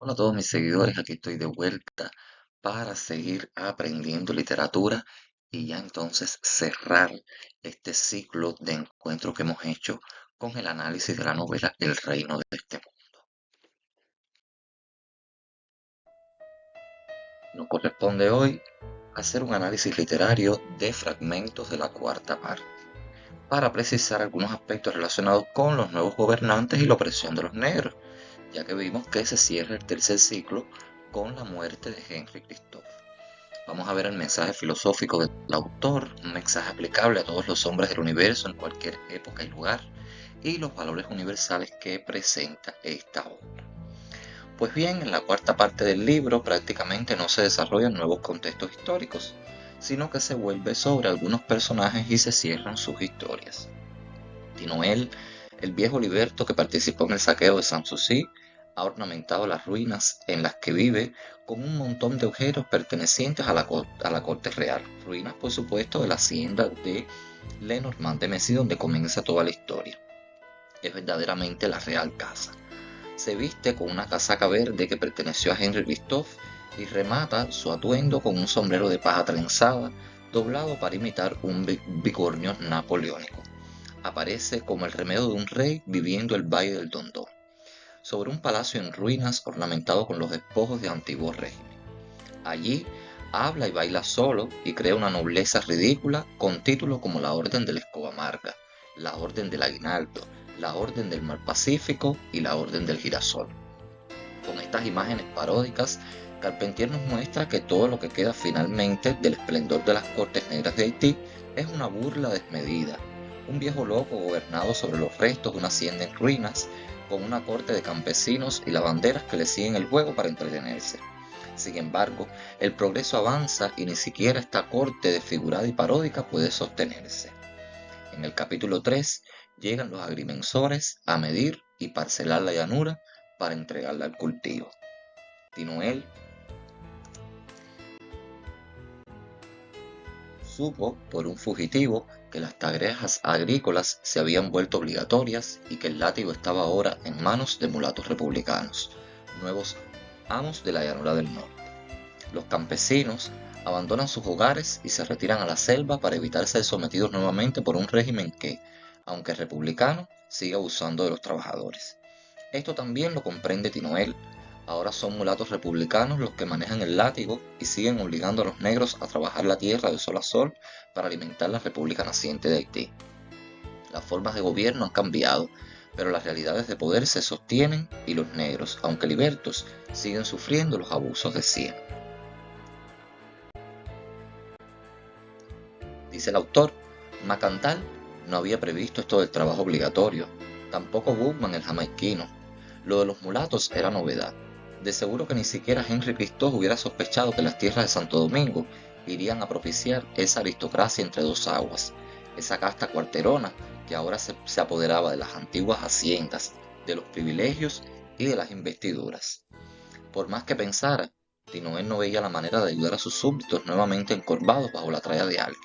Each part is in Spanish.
Hola a todos mis seguidores, aquí estoy de vuelta para seguir aprendiendo literatura y ya entonces cerrar este ciclo de encuentros que hemos hecho con el análisis de la novela El reino de este mundo. Nos corresponde hoy hacer un análisis literario de fragmentos de la cuarta parte para precisar algunos aspectos relacionados con los nuevos gobernantes y la opresión de los negros, ya que vimos que se cierra el tercer ciclo con la muerte de Henry Christophe. Vamos a ver el mensaje filosófico del autor, un mensaje aplicable a todos los hombres del universo en cualquier época y lugar, y los valores universales que presenta esta obra. Pues bien, en la cuarta parte del libro prácticamente no se desarrollan nuevos contextos históricos, sino que se vuelve sobre algunos personajes y se cierran sus historias. Tinoel, el viejo liberto que participó en el saqueo de Sanssouci, ha ornamentado las ruinas en las que vive con un montón de objetos pertenecientes a la corte real. Ruinas, por supuesto, de la hacienda de Lenormand de Messi, donde comienza toda la historia. Es verdaderamente la real casa. Se viste con una casaca verde que perteneció a Henry Christophe y remata su atuendo con un sombrero de paja trenzada, doblado para imitar un bicornio napoleónico. Aparece como el remedio de un rey viviendo el valle del Dondón, sobre un palacio en ruinas ornamentado con los despojos de antiguo régimen. Allí habla y baila solo y crea una nobleza ridícula con títulos como la Orden de la Escoba Amarga, la Orden del Aguinaldo, la Orden del Mar Pacífico y la Orden del Girasol. Con estas imágenes paródicas, Carpentier nos muestra que todo lo que queda finalmente del esplendor de las cortes negras de Haití es una burla desmedida, un viejo loco gobernado sobre los restos de una hacienda en ruinas, con una corte de campesinos y lavanderas que le siguen el juego para entretenerse. Sin embargo, el progreso avanza y ni siquiera esta corte desfigurada y paródica puede sostenerse. En el capítulo 3 llegan los agrimensores a medir y parcelar la llanura para entregarla al cultivo. Tinoel supo por un fugitivo que las tareas agrícolas se habían vuelto obligatorias y que el látigo estaba ahora en manos de mulatos republicanos, nuevos amos de la llanura del norte. Los campesinos abandonan sus hogares y se retiran a la selva para evitar ser sometidos nuevamente por un régimen que, aunque republicano, sigue abusando de los trabajadores. Esto también lo comprende Tinoel. Ahora son mulatos republicanos los que manejan el látigo y siguen obligando a los negros a trabajar la tierra de sol a sol para alimentar la república naciente de Haití. Las formas de gobierno han cambiado, pero las realidades de poder se sostienen y los negros, aunque libertos, siguen sufriendo los abusos de siempre. Dice el autor, Macandal no había previsto esto del trabajo obligatorio, tampoco Bookman el jamaiquino. Lo de los mulatos era novedad. De seguro que ni siquiera Henry Christophe hubiera sospechado que las tierras de Santo Domingo irían a propiciar esa aristocracia entre dos aguas, esa casta cuarterona que ahora se apoderaba de las antiguas haciendas, de los privilegios y de las investiduras. Por más que pensara, Tinoel no veía la manera de ayudar a sus súbditos nuevamente encorvados bajo la tralla de alguien.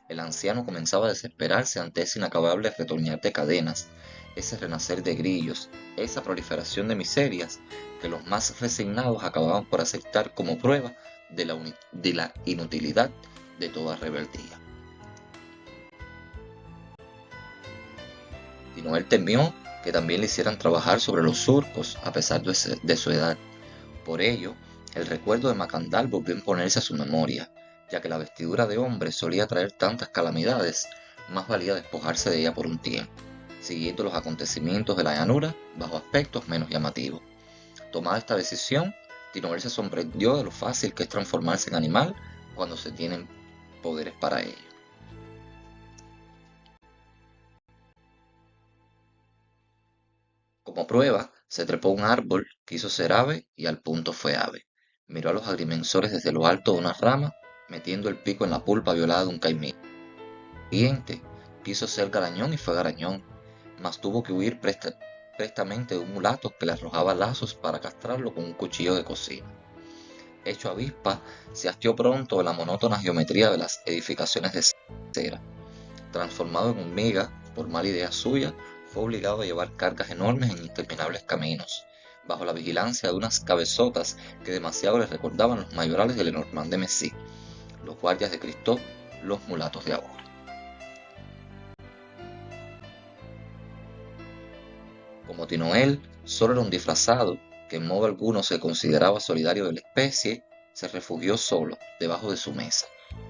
El anciano comenzaba a desesperarse ante ese inacabable retoñar de cadenas, ese renacer de grillos, esa proliferación de miserias que los más resignados acababan por aceptar como prueba de la inutilidad de toda rebeldía. Y Noel temió que también le hicieran trabajar sobre los surcos a pesar de su edad. Por ello, el recuerdo de Macandal volvió a imponerse a su memoria, ya que la vestidura de hombre solía traer tantas calamidades, más valía despojarse de ella por un tiempo, siguiendo los acontecimientos de la llanura bajo aspectos menos llamativos. Tomada esta decisión, Tinoel se sorprendió de lo fácil que es transformarse en animal cuando se tienen poderes para ello. Como prueba, se trepó a un árbol, quiso ser ave y al punto fue ave. Miró a los agrimensores desde lo alto de una rama, metiendo el pico en la pulpa violada de un caimán. Siguiente, quiso ser garañón y fue garañón, mas tuvo que huir prestamente de un mulato que le arrojaba lazos para castrarlo con un cuchillo de cocina. Hecho avispa, se hastió pronto de la monótona geometría de las edificaciones de cera. Transformado en hormiga por mala idea suya, fue obligado a llevar cargas enormes en interminables caminos, bajo la vigilancia de unas cabezotas que demasiado les recordaban los mayorales de Lenormand de Messi, los guardias de Cristo, los mulatos de ahora. Como Tinoel solo era un disfrazado que en modo alguno se consideraba solidario de la especie, se refugió solo debajo de su mesa,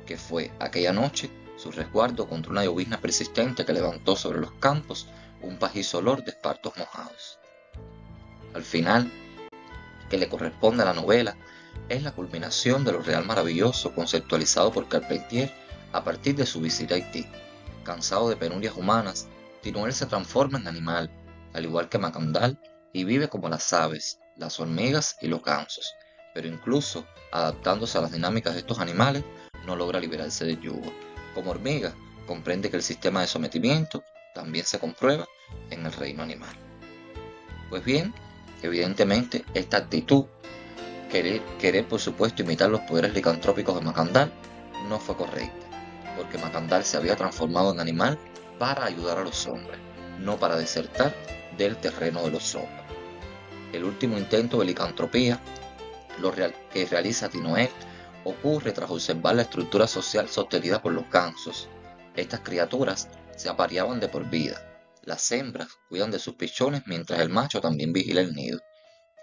que fue aquella noche su resguardo contra una llovizna persistente que levantó sobre los campos un pajizo olor de espartos mojados. Al final, que le corresponde a la novela, es la culminación de lo real maravilloso conceptualizado por Carpentier a partir de su visita a Haití. Cansado de penurias humanas, Tinoel se transforma en animal, al igual que Macandal, y vive como las aves, las hormigas y los gansos, pero incluso adaptándose a las dinámicas de estos animales, no logra liberarse del yugo. Como hormiga, comprende que el sistema de sometimiento también se comprueba en el reino animal. Pues bien, evidentemente esta actitud, querer por supuesto imitar los poderes licantrópicos de Macandal, no fue correcta, porque Macandal se había transformado en animal para ayudar a los hombres, no para desertar del terreno de los hombres. El último intento de licantropía que realiza Tinoel ocurre tras observar la estructura social sostenida por los gansos. Estas criaturas se apareaban de por vida. Las hembras cuidan de sus pichones mientras el macho también vigila el nido.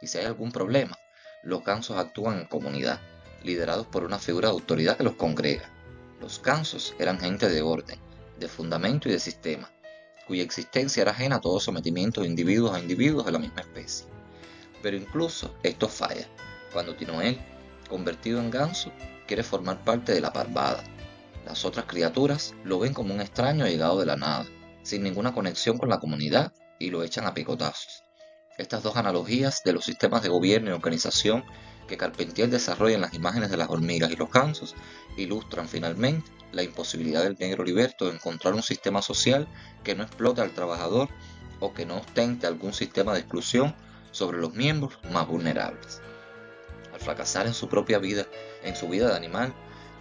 Y si hay algún problema, los gansos actúan en comunidad, liderados por una figura de autoridad que los congrega. Los gansos eran gente de orden, de fundamento y de sistema, cuya existencia era ajena a todo sometimiento de individuos a individuos de la misma especie. Pero incluso esto falla, cuando Tinoel, convertido en ganso, quiere formar parte de la parvada. Las otras criaturas lo ven como un extraño llegado de la nada, sin ninguna conexión con la comunidad, y lo echan a picotazos. Estas dos analogías de los sistemas de gobierno y organización que Carpentier desarrolla en las imágenes de las hormigas y los gansos ilustran finalmente la imposibilidad del negro liberto de encontrar un sistema social que no explote al trabajador o que no ostente algún sistema de exclusión sobre los miembros más vulnerables. Al fracasar en su propia vida, en su vida de animal,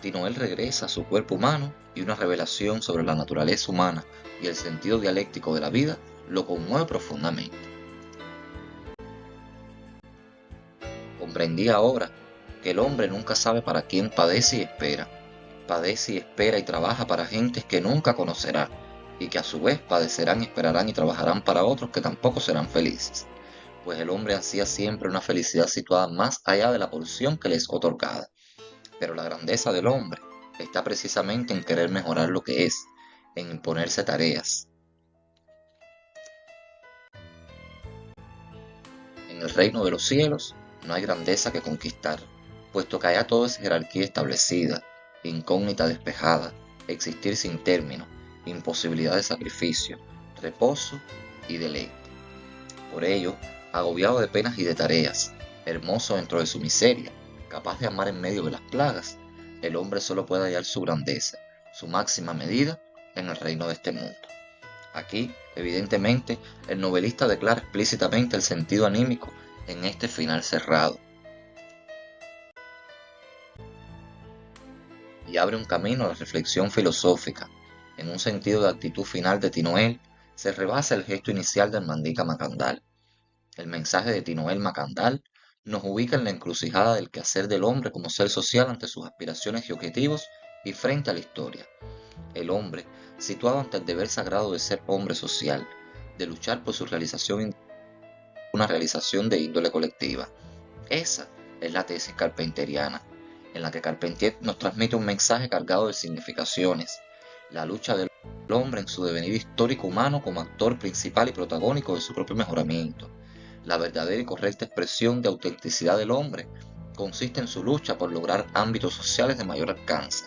Tinoel regresa a su cuerpo humano y una revelación sobre la naturaleza humana y el sentido dialéctico de la vida lo conmueve profundamente. Comprendí ahora que el hombre nunca sabe para quién padece y espera. Padece y espera y trabaja para gentes que nunca conocerá, y que a su vez padecerán, esperarán y trabajarán para otros que tampoco serán felices, pues el hombre ansía siempre una felicidad situada más allá de la porción que le es otorgada. Pero la grandeza del hombre está precisamente en querer mejorar lo que es, en imponerse tareas. En el reino de los cielos no hay grandeza que conquistar, puesto que allá todo es jerarquía establecida, incógnita despejada, existir sin término, imposibilidad de sacrificio, reposo y deleite. Por ello, agobiado de penas y de tareas, hermoso dentro de su miseria, capaz de amar en medio de las plagas, el hombre solo puede hallar su grandeza, su máxima medida, en el reino de este mundo. Aquí, evidentemente, el novelista declara explícitamente el sentido anímico en este final cerrado, y abre un camino a la reflexión filosófica. En un sentido de actitud final de Tinoel, se rebasa el gesto inicial del Mandinka Macandal. El mensaje de Tinoel Macandal nos ubica en la encrucijada del quehacer del hombre como ser social ante sus aspiraciones y objetivos y frente a la historia. El hombre, situado ante el deber sagrado de ser hombre social, de luchar por su realización, una realización de índole colectiva. Esa es la tesis carpenteriana, en la que Carpentier nos transmite un mensaje cargado de significaciones, la lucha del hombre en su devenir histórico humano como actor principal y protagónico de su propio mejoramiento. La verdadera y correcta expresión de autenticidad del hombre consiste en su lucha por lograr ámbitos sociales de mayor alcance.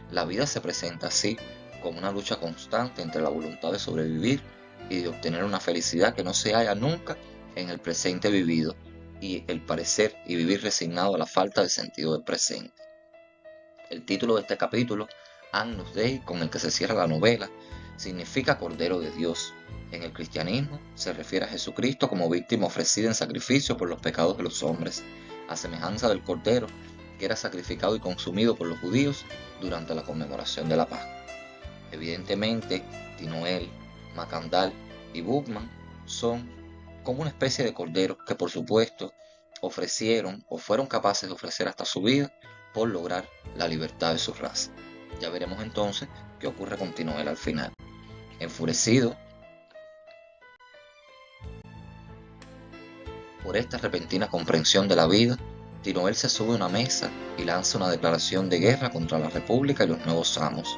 La vida se presenta así como una lucha constante entre la voluntad de sobrevivir y de obtener una felicidad que no se halla nunca en el presente vivido, y el parecer y vivir resignado a la falta de sentido del presente. El título de este capítulo, Agnus Dei, con el que se cierra la novela, significa Cordero de Dios. En el cristianismo se refiere a Jesucristo como víctima ofrecida en sacrificio por los pecados de los hombres, a semejanza del Cordero que era sacrificado y consumido por los judíos durante la conmemoración de la Pascua. Evidentemente, Tinoel, Macandal y Boukman son como una especie de corderos que por supuesto ofrecieron o fueron capaces de ofrecer hasta su vida por lograr la libertad de su raza. Ya veremos entonces qué ocurre con Tinoel al final. Enfurecido por esta repentina comprensión de la vida, Tinoel se sube a una mesa y lanza una declaración de guerra contra la República y los nuevos amos,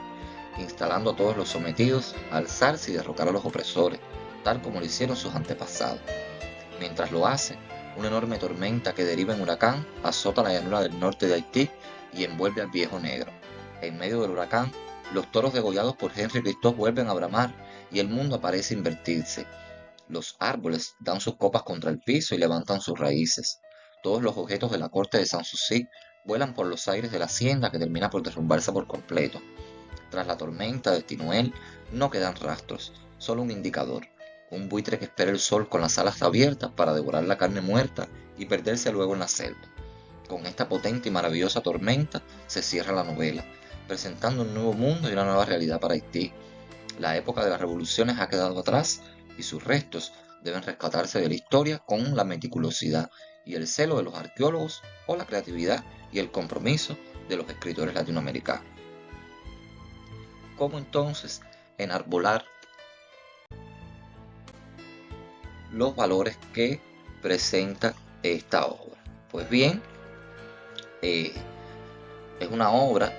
instalando a todos los sometidos a alzarse y derrocar a los opresores, tal como lo hicieron sus antepasados. Mientras lo hace, una enorme tormenta que deriva en huracán azota la llanura del norte de Haití y envuelve al viejo negro. En medio del huracán, los toros degollados por Henry Christophe vuelven a bramar y el mundo parece invertirse. Los árboles dan sus copas contra el piso y levantan sus raíces. Todos los objetos de la corte de Sanssouci vuelan por los aires de la hacienda que termina por derrumbarse por completo. Tras la tormenta de Tinoel no quedan rastros, solo un indicador, un buitre que espera el sol con las alas abiertas para devorar la carne muerta y perderse luego en la selva. Con esta potente y maravillosa tormenta se cierra la novela, presentando un nuevo mundo y una nueva realidad para Haití. La época de las revoluciones ha quedado atrás y sus restos deben rescatarse de la historia con la meticulosidad y el celo de los arqueólogos o la creatividad y el compromiso de los escritores latinoamericanos. ¿Cómo entonces enarbolar los valores que presenta esta obra? Pues bien, es una obra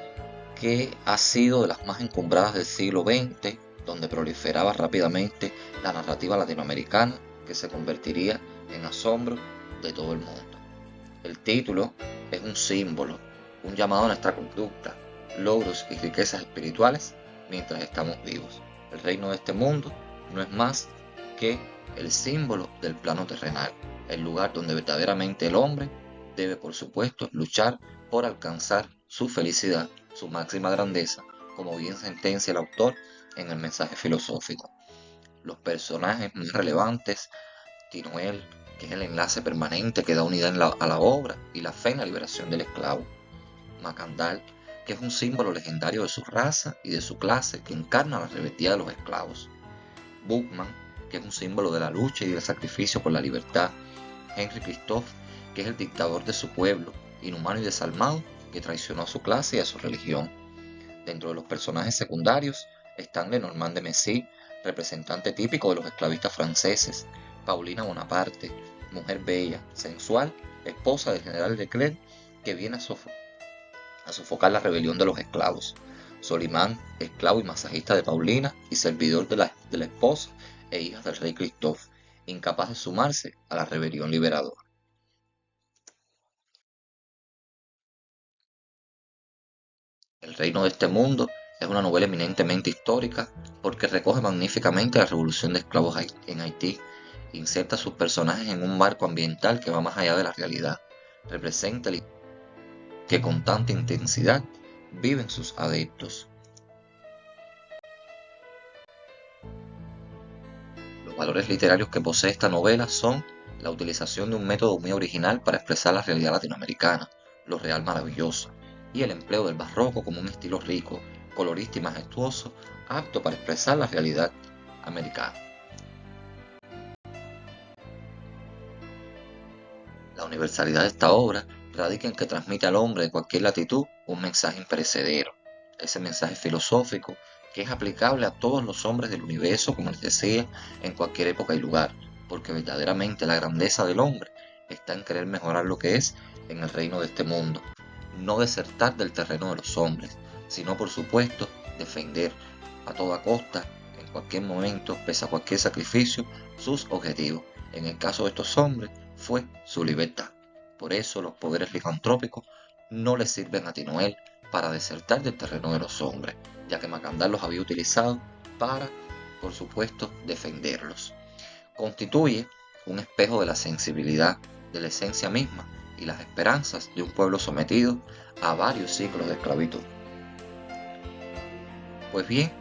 que ha sido de las más encumbradas del siglo XX, donde proliferaba rápidamente la narrativa latinoamericana que se convertiría en asombro de todo el mundo. El título es un símbolo, un llamado a nuestra conducta, logros y riquezas espirituales mientras estamos vivos. El reino de este mundo no es más que el símbolo del plano terrenal, el lugar donde verdaderamente el hombre debe, por supuesto, luchar por alcanzar su felicidad, su máxima grandeza, como bien sentencia el autor en el mensaje filosófico. Los personajes más relevantes, Tinoel, que es el enlace permanente que da unidad a la obra y la fe en la liberación del esclavo. Macandal, que es un símbolo legendario de su raza y de su clase que encarna la rebeldía de los esclavos. Boukman, que es un símbolo de la lucha y del sacrificio por la libertad. Henry Christophe, que es el dictador de su pueblo, inhumano y desalmado, que traicionó a su clase y a su religión. Dentro de los personajes secundarios están Lenormand de Messy, representante típico de los esclavistas franceses, Paulina Bonaparte, mujer bella, sensual, esposa del general Leclerc, que viene a sofocar la rebelión de los esclavos. Solimán, esclavo y masajista de Paulina y servidor de la esposa e hija del rey Christophe, incapaz de sumarse a la rebelión liberadora. El reino de este mundo es una novela eminentemente histórica porque recoge magníficamente la revolución de esclavos en Haití, inserta a sus personajes en un marco ambiental que va más allá de la realidad, representa el que con tanta intensidad viven sus adeptos. Los valores literarios que posee esta novela son la utilización de un método muy original para expresar la realidad latinoamericana, lo real maravilloso, y el empleo del barroco como un estilo rico, colorista y majestuoso, apto para expresar la realidad americana. La universalidad de esta obra radica en que transmite al hombre de cualquier latitud un mensaje imperecedero, ese mensaje filosófico que es aplicable a todos los hombres del universo, como les decía, en cualquier época y lugar, porque verdaderamente la grandeza del hombre está en querer mejorar lo que es en el reino de este mundo, no desertar del terreno de los hombres, sino por supuesto defender a toda costa, en cualquier momento, pese a cualquier sacrificio, sus objetivos. En el caso de estos hombres fue su libertad. Por eso los poderes licantrópicos no le sirven a Tinoel para desertar del terreno de los hombres, ya que Macandal los había utilizado para, por supuesto, defenderlos. Constituye un espejo de la sensibilidad, de la esencia misma y las esperanzas de un pueblo sometido a varios siglos de esclavitud. Pues bien,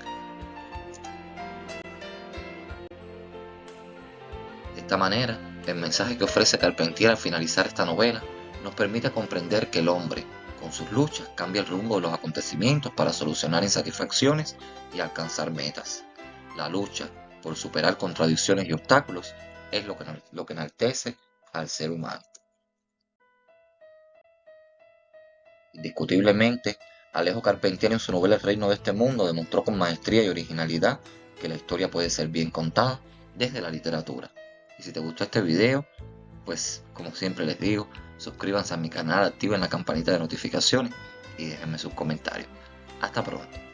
de esta manera, el mensaje que ofrece Carpentier al finalizar esta novela nos permite comprender que el hombre, con sus luchas, cambia el rumbo de los acontecimientos para solucionar insatisfacciones y alcanzar metas. La lucha por superar contradicciones y obstáculos es lo que enaltece al ser humano. Indiscutiblemente, Alejo Carpentier en su novela El reino de este mundo demostró con maestría y originalidad que la historia puede ser bien contada desde la literatura. Y si te gustó este video, pues como siempre les digo, suscríbanse a mi canal, activen la campanita de notificaciones y déjenme sus comentarios. Hasta pronto.